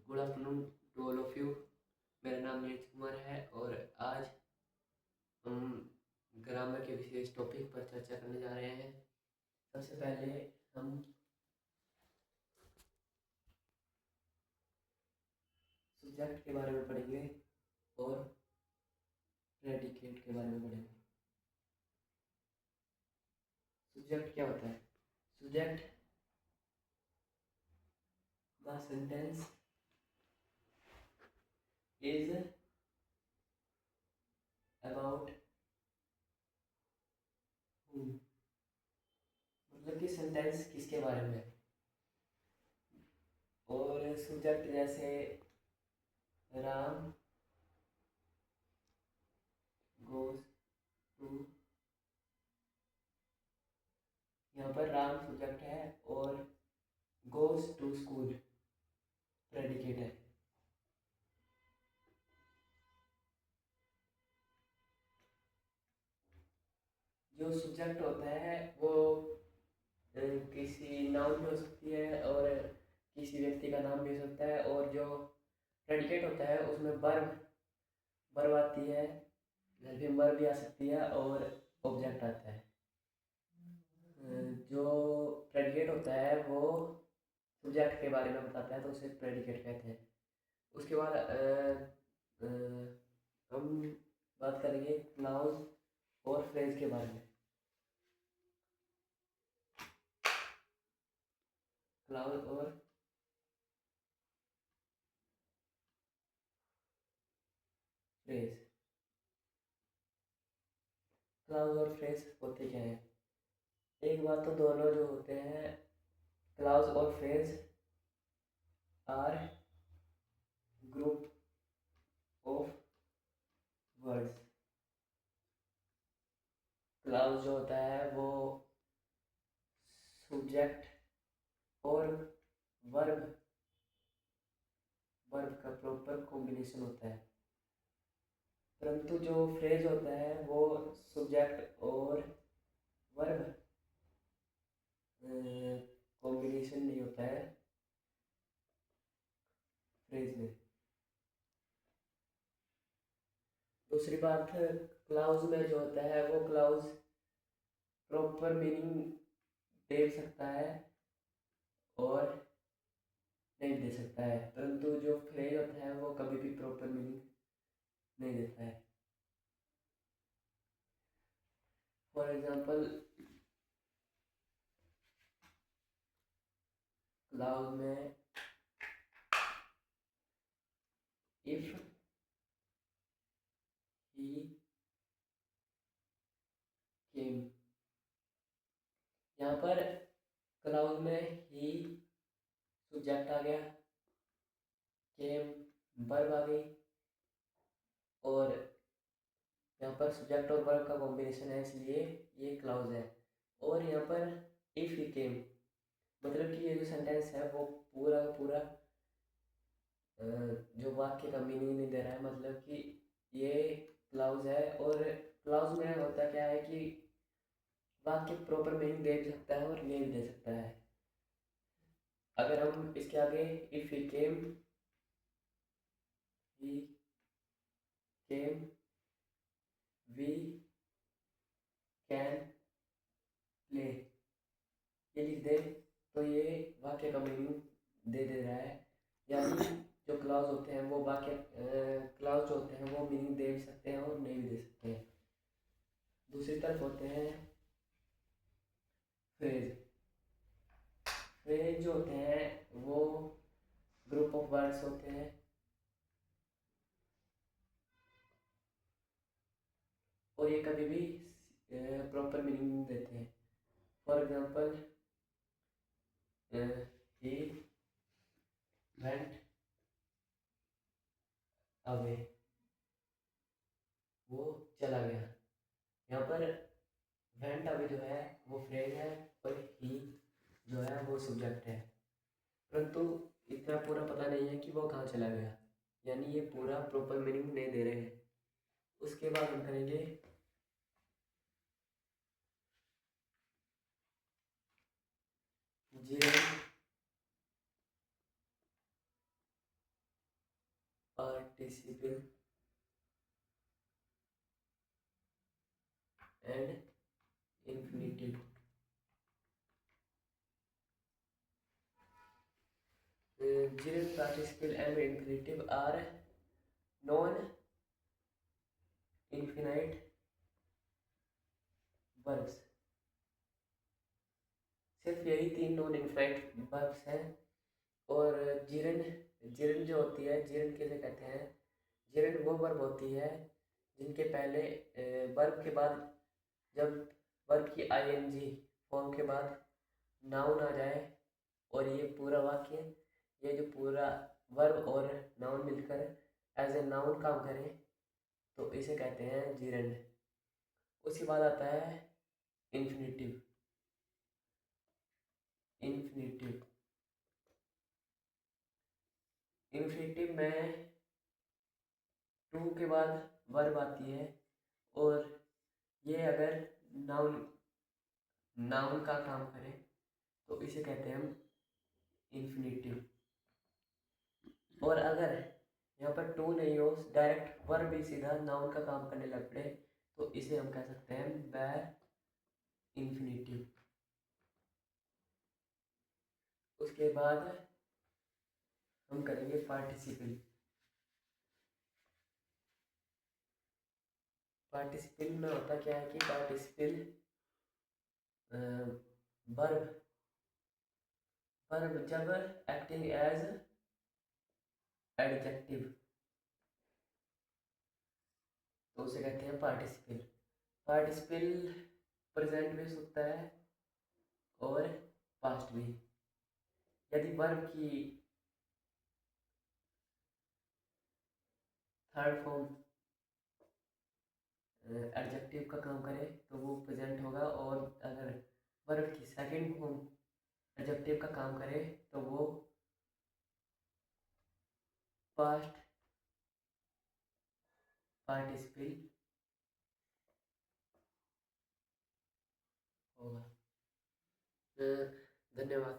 Good afternoon to all of you. मेरा नाम नीरज कुमार है और आज हम ग्रामर के विशेष टॉपिक पर चर्चा करने जा रहे हैं। सबसे पहले हम सब्जेक्ट के बारे में पढ़ेंगे और प्रेडिकेट के बारे में पढ़ेंगे। सब्जेक्ट क्या होता है? Subject the sentence is about whom, मतलब कि सेंटेंस किसके बारे में है। और सब्जेक्ट जैसे राम गोज टू, यहाँ पर राम सब्जेक्ट है और गोज टू स्कूल प्रेडिकेट है। जो सब्जेक्ट होता है वो किसी नाउन भी हो सकती है और किसी व्यक्ति का नाम भी हो सकता है। और जो प्रेडिकेट होता है उसमें वर्ब वर्ब आती है, घर भी वर्ब भी आ सकती है और ऑब्जेक्ट आता है। जो प्रेडिकेट होता है वो सब्जेक्ट के बारे में बताता है तो उसे प्रेडिकेट कहते हैं। उसके बाद हम बात करेंगे क्लाउज और फ्रेज के बारे में। क्लाउज और फ्रेज, क्लाउज और फ्रेज होते क्या है? एक बात तो दोनों जो होते हैं क्लाउज और phrase are group of words. Clause जो होता है वो सब्जेक्ट और वर्ब वर्ब का प्रॉपर कॉम्बिनेशन होता है, परंतु जो फ्रेज होता है वो सब्जेक्ट और वर्ब कॉम्बिनेशन नहीं होता है फ्रेज में। दूसरी बात, क्लाउज में जो होता है वो क्लाउज प्रॉपर मीनिंग दे सकता है और नहीं दे सकता है, परंतु जो फ्रेज होता है वो कभी भी प्रॉपर मीनिंग नहीं देता है। फॉर एग्जाम्पल, क्लाउज में इफ ही केम, यहाँ पर क्लाउज में ही सब्जेक्ट आ गया, केम वर्ब आ गई और यहाँ पर सब्जेक्ट और वर्ब का कॉम्बिनेशन है इसलिए ये क्लाउज है। और यहाँ पर इफ ही केम मतलब कि ये जो सेंटेंस है वो पूरा का पूरा जो वाक्य का मीनिंग नहीं दे रहा है, मतलब कि ये क्लाउज है। और क्लाउज में होता क्या है कि वाक्य प्रॉपर मीनिंग दे भी सकता है और नहीं भी दे सकता है। अगर हम इसके आगे if he came we can play ये लिख दे तो ये वाक्य का मीनिंग दे रहा है। यानी जो क्लाउज होते हैं वो वाक्य क्लाउज जो होते हैं वो मीनिंग दे भी सकते हैं और नहीं भी दे सकते हैं। दूसरी तरफ होते हैं फ्रेज। फ्रेज जो होते हैं वो ग्रुप ऑफ वर्ड्स होते हैं और ये कभी भी प्रॉपर मीनिंग नहीं देते हैं। For example, he went away, वो चला गया। यहाँ पर वेंट अवे जो है वो फ्रेज है और ही जो है वो सब्जेक्ट है, परंतु इतना पूरा पता नहीं है कि वो कहाँ चला गया, यानी ये पूरा प्रॉपर मीनिंग नहीं दे रहे हैं। उसके बाद हम करेंगे zero participle and infinitive. Gerund, participle and infinitive are non-infinite verbs. सिर्फ यही तीन नॉन इनफाइनाइट वर्ब्स हैं। और जिरन जो होती है, जिरन किसे कहते हैं? जिरन वो वर्ब होती है जिनके पहले वर्ब के बाद, जब वर्ब की आईएनजी फॉर्म के बाद नाउन आ जाए और ये पूरा वाक्य, ये जो पूरा वर्ब और नाउन मिलकर एज ए नाउन काम करें, तो इसे कहते हैं जिरन। उसके बाद आता है इन्फिनेटिव। इन्फिनेटिव इन्फिनेटिव में टू के बाद वर्ब आती है, और ये अगर नाउन नाउन का काम करे तो इसे कहते हैं हम इन्फिनेटिव। और अगर यहाँ पर टू नहीं हो, डायरेक्ट वर्ब भी सीधा नाउन का काम करने लग पड़े, तो इसे हम कह सकते हैं बैर इन्फिनेटिव। उसके बाद हम करेंगे पार्टिसिपल। पार्टिसिपल में होता क्या है कि पार्टिसिपल वर्ब जब एक्टिंग एज एडजेक्टिव, तो उसे कहते हैं पार्टिसिपल। पार्टिसिपल प्रेजेंट भी हो सकता है और पास्ट भी। यदि वर्ब की थर्ड फॉर्म एडजेक्टिव का काम करे तो वो प्रेजेंट होगा, और अगर वर्ब की सेकंड फॉर्म एडजेक्टिव का काम करे तो वो पास्ट पार्टिसिपल होगा। धन्यवाद।